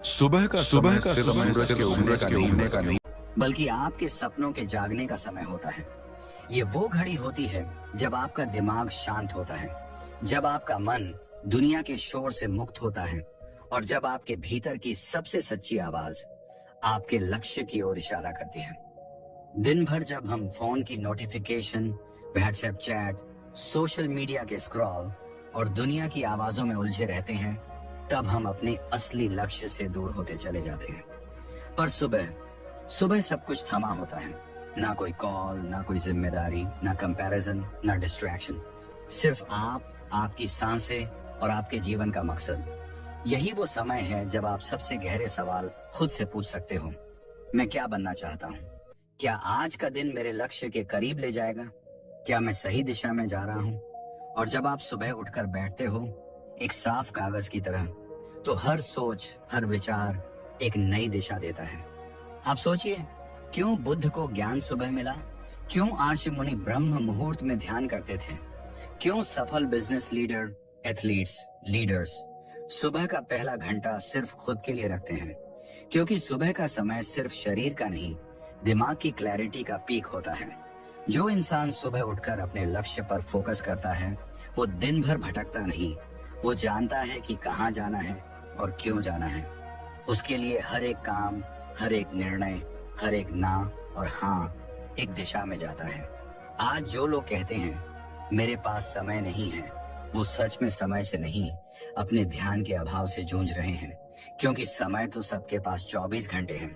सुबह का समय सूरज के उगने का नहीं, बल्कि आपके सपनों के जागने का समय होता है। ये वो घड़ी होती है जब आपका दिमाग शांत होता है, जब आपका मन दुनिया के शोर से मुक्त होता है और जब आपके भीतर की सबसे सच्ची आवाज आपके लक्ष्य की ओर इशारा करती है। दिन भर जब हम फोन की notification, WhatsApp chat, social media के स्क्रॉल और दुनिया की आवाजों में उलझे रहते हैं, तब हम अपने असली लक्ष्य से दूर होते चले जाते हैं। पर सुबह सुबह सब कुछ थमा होता है। ना कोई कॉल, ना कोई जिम्मेदारी, ना कंपैरिजन, ना डिस्ट्रैक्शन। सिर्फ आप, आपकी सांसें और आपके जीवन का मकसद। यही वो समय है जब आप सबसे गहरे सवाल खुद से पूछ सकते हो। मैं क्या बनना चाहता हूँ? क्या आज का दिन मेरे लक्ष्य के करीब ले जाएगा? क्या मैं सही दिशा में जा रहा हूँ? और जब आप सुबह उठकर बैठते हो एक साफ कागज की तरह, तो हर सोच, हर विचार एक नई दिशा देता है। आप सोचिए, क्यों बुद्ध को ज्ञान सुबह मिला? क्यों आर्ष मुनि ब्रह्म मुहूर्त में ध्यान करते थे? क्यों सफल बिजनेस लीडर, एथलीट्स, लीडर्स सुबह का पहला घंटा सिर्फ खुद के लिए रखते हैं? क्योंकि सुबह का समय सिर्फ शरीर का नहीं, दिमाग की क्लैरिटी का पीक होता है। जो इंसान सुबह उठकर अपने लक्ष्य पर फोकस करता है, वो दिन भर भटकता नहीं। वो जानता है कि कहाँ जाना है और क्यों जाना है। उसके लिए हर एक काम, हर एक निर्णय, हर एक ना और हाँ एक दिशा में जाता है। आज जो लोग कहते हैं मेरे पास समय नहीं है, वो सच में समय से नहीं, अपने ध्यान के अभाव से जूझ रहे हैं। क्योंकि समय तो सबके पास 24 घंटे हैं,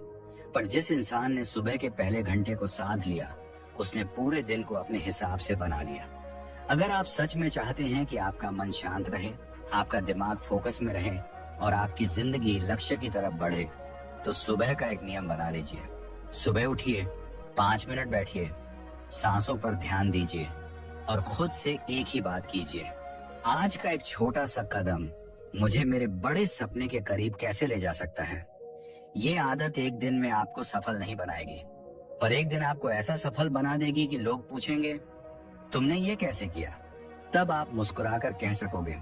पर जिस इंसान ने सुबह के पहले घंटे को साध लिया, उसने पूरे दिन को अपने हिसाब से बना लिया। अगर आप सच में चाहते हैं कि आपका मन शांत रहे, आपका दिमाग फोकस में रहे और आपकी जिंदगी लक्ष्य की तरफ बढ़े, तो सुबह का एक नियम बना लीजिए। सुबह उठिए, 5 मिनट बैठिए, सांसों पर ध्यान दीजिए और खुद से एक ही बात कीजिए, आज का एक छोटा सा कदम मुझे मेरे बड़े सपने के करीब कैसे ले जा सकता है। ये आदत एक दिन में आपको सफल नहीं बनाएगी, पर एक दिन आपको ऐसा सफल बना देगी कि लोग पूछेंगे तुमने ये कैसे किया। तब आप मुस्कुराकर कह सकोगे,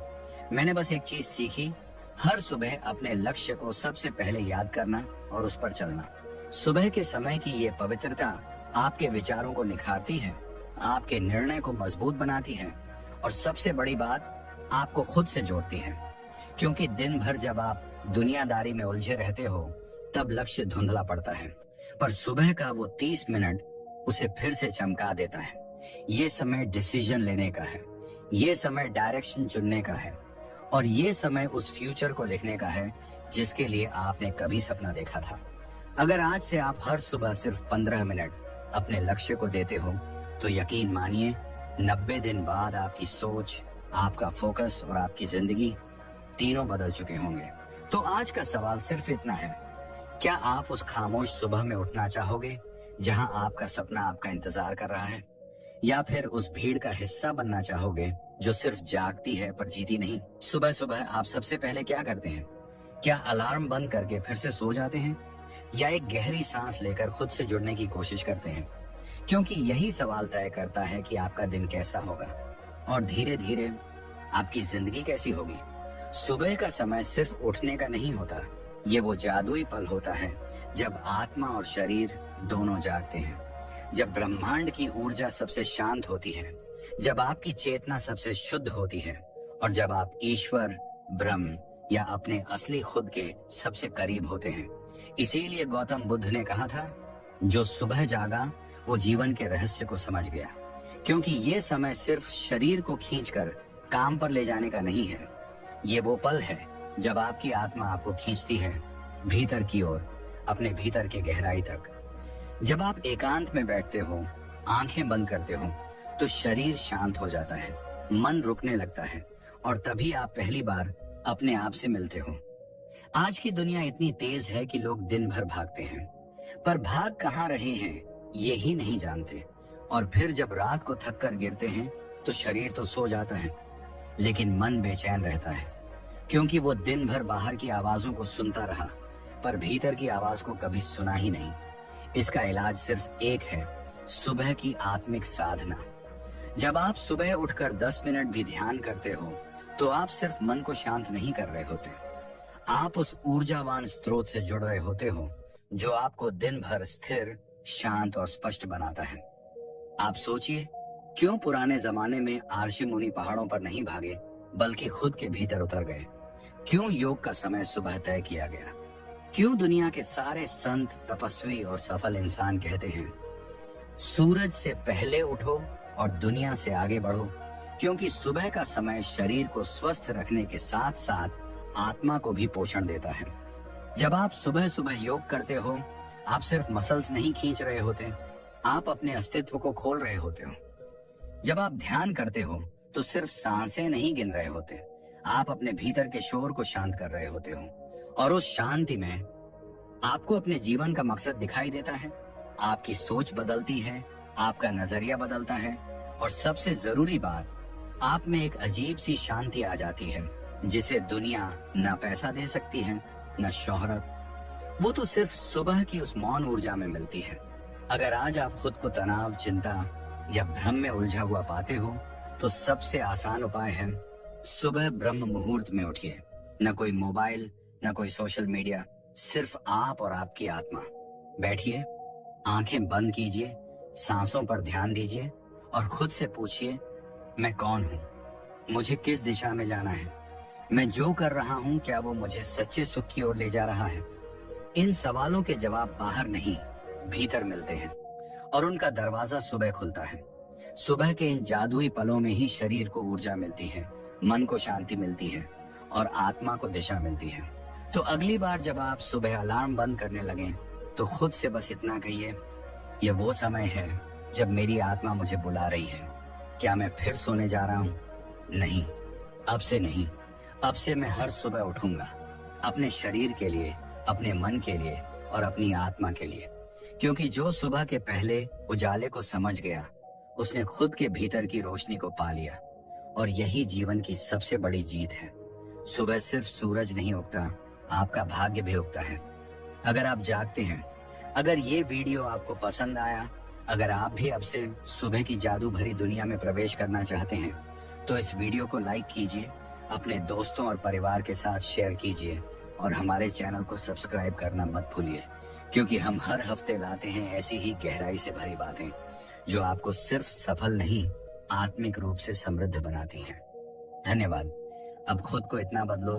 मैंने बस एक चीज सीखी, हर सुबह अपने लक्ष्य को सबसे पहले याद करना और उस पर चलना। सुबह के समय की ये पवित्रता आपके विचारों को निखारती है, आपके निर्णय को मजबूत बनाती है और सबसे बड़ी बात, आपको खुद से जोड़ती है। क्योंकि दिन भर जब आप दुनियादारी में उलझे रहते हो, तब लक्ष्य धुंधला पड़ता है, पर सुबह का वो 30 मिनट उसे फिर से चमका देता है। ये समय डिसीजन लेने का है, ये समय डायरेक्शन चुनने का है और ये समय उस फ्यूचर को लिखने का है जिसके लिए आपने कभी सपना देखा था। अगर आज से आप हर सुबह सिर्फ 15 मिनट अपने लक्ष्य को देते हो, तो यकीन मानिए 90 दिन बाद आपकी सोच, आपका फोकस और आपकी जिंदगी तीनों बदल चुके होंगे। तो आज का सवाल सिर्फ इतना है, क्या आप उस खामोश सुबह में उठना चाहोगे जहां आपका सपना आपका इंतजार कर रहा है, या फिर उस भीड़ का हिस्सा बनना चाहोगे जो सिर्फ जागती है पर जीती नहीं? सुबह सुबह आप सबसे पहले क्या करते हैं? क्या अलार्म बंद करके फिर से सो जाते हैं, या एक गहरी सांस लेकर खुद से जुड़ने की कोशिश करते हैं? क्योंकि यही सवाल तय करता है कि आपका दिन कैसा होगा और धीरे धीरे आपकी जिंदगी कैसी होगी। सुबह का समय सिर्फ उठने का नहीं होता, ये वो जादुई पल होता है जब आत्मा और शरीर दोनों जागते हैं, जब ब्रह्मांड की ऊर्जा सबसे शांत होती है, जब आपकी चेतना सबसे शुद्ध होती है और जब आप ईश्वर, ब्रह्म या अपने असली खुद के सबसे करीब होते हैं। इसीलिए गौतम बुद्ध ने कहा था, जो सुबह जागा वो जीवन के रहस्य को समझ गया। क्योंकि ये समय सिर्फ शरीर को खींचकर काम पर ले जाने का नहीं है, ये वो पल है जब आपकी आत्मा आपको खींचती है भीतर की ओर, अपने भीतर के गहराई तक। जब आप एकांत में बैठते हो, आंखें बंद करते हो, तो शरीर शांत हो जाता है, मन रुकने लगता है और तभी आप पहली बार अपने आप से मिलते हो। आज की दुनिया इतनी तेज है कि लोग दिन भर भागते हैं, पर भाग कहाँ रहे हैं ये ही नहीं जानते। और फिर जब रात को थक कर गिरते हैं तो शरीर तो सो जाता है, लेकिन मन बेचैन रहता है, क्योंकि वो दिन भर बाहर की आवाजों को सुनता रहा, पर भीतर की आवाज को कभी सुना ही नहीं। इसका इलाज सिर्फ एक है, सुबह की आत्मिक साधना। जब आप सुबह उठकर 10 मिनट भी ध्यान करते हो, तो आप सिर्फ मन को शांत नहीं कर रहे होते, आप उस ऊर्जावान स्रोत से जुड़ रहे होते हो जो आपको दिन भर स्थिर, शांत और स्पष्ट बनाता है। आप सोचिए, क्यों पुराने जमाने में आर्षि मुनि पहाड़ों पर नहीं भागे बल्कि खुद के भीतर उतर गए? क्यों योग का समय सुबह तय किया गया? क्यों दुनिया के सारे संत, तपस्वी और सफल इंसान कहते हैं सूरज से पहले उठो और दुनिया से आगे बढ़ो? क्योंकि सुबह का समय शरीर को स्वस्थ रखने के साथ साथ आत्मा को भी पोषण देता है। जब आप सुबह सुबह योग करते हो, आप सिर्फ मसल्स नहीं खींच रहे होते, आप अपने अस्तित्व को खोल रहे होते हो। जब आप ध्यान करते हो तो सिर्फ सांसें नहीं गिन रहे होते, आप अपने भीतर के शोर को शांत कर रहे होते हो। और उस शांति में आपको अपने जीवन का मकसद दिखाई देता है, आपकी सोच बदलती है, आपका नजरिया बदलता है और सबसे जरूरी बात, आप में एक अजीब सी शांति आ जाती है जिसे दुनिया न पैसा दे सकती है न शोहरत। वो तो सिर्फ सुबह की उस मौन ऊर्जा में मिलती है। अगर आज आप खुद को तनाव, चिंता या भ्रम में उलझा हुआ पाते हो तो सबसे आसान उपाय है सुबह ब्रह्म मुहूर्त में उठिए। न कोई मोबाइल, न कोई सोशल मीडिया, सिर्फ आप और आपकी आत्मा। बैठिए, आंखें बंद कीजिए, सांसों पर ध्यान दीजिए और खुद से पूछिए, मैं कौन हूँ? मुझे किस दिशा में जाना है? मैं जो कर रहा हूँ क्या वो मुझे सच्चे सुख की ओर ले जा रहा है? इन सवालों के जवाब बाहर नहीं, भीतर मिलते हैं और उनका दरवाजा सुबह खुलता है। सुबह के इन जादुई पलों में ही शरीर को ऊर्जा मिलती है, मन को शांति मिलती है और आत्मा को दिशा मिलती है। तो अगली बार जब आप सुबह अलार्म बंद करने लगें तो खुद से बस इतना कहिए, यह वो समय है जब मेरी आत्मा मुझे बुला रही है। क्या मैं फिर सोने जा रहा हूँ? नहीं, अब से नहीं। अब से मैं हर सुबह उठूंगा, अपने शरीर के लिए, अपने मन के लिए और अपनी आत्मा के लिए। क्योंकि जो सुबह के पहले उजाले को समझ गया, उसने खुद के भीतर की रोशनी को पा लिया और यही जीवन की सबसे बड़ी जीत है। सुबह सिर्फ सूरज नहीं उगता, आपका भाग्य भी उगता है। अगर आप जागते हैं, अगर ये वीडियो आपको पसंद आया, अगर आप भी अब से सुबह की जादू भरी दुनिया में प्रवेश करना चाहते हैं तो इस वीडियो को लाइक कीजिए, अपने दोस्तों और परिवार के साथ शेयर कीजिए और हमारे चैनल को सब्सक्राइब करना मत भूलिए, क्योंकि हम हर हफ्ते लाते हैं ऐसी ही गहराई से भरी बातें जो आपको सिर्फ सफल नहीं, आत्मिक रूप से समृद्ध बनाती हैं। धन्यवाद। अब खुद को इतना बदलो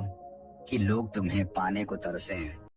कि लोग तुम्हें पाने को तरसें।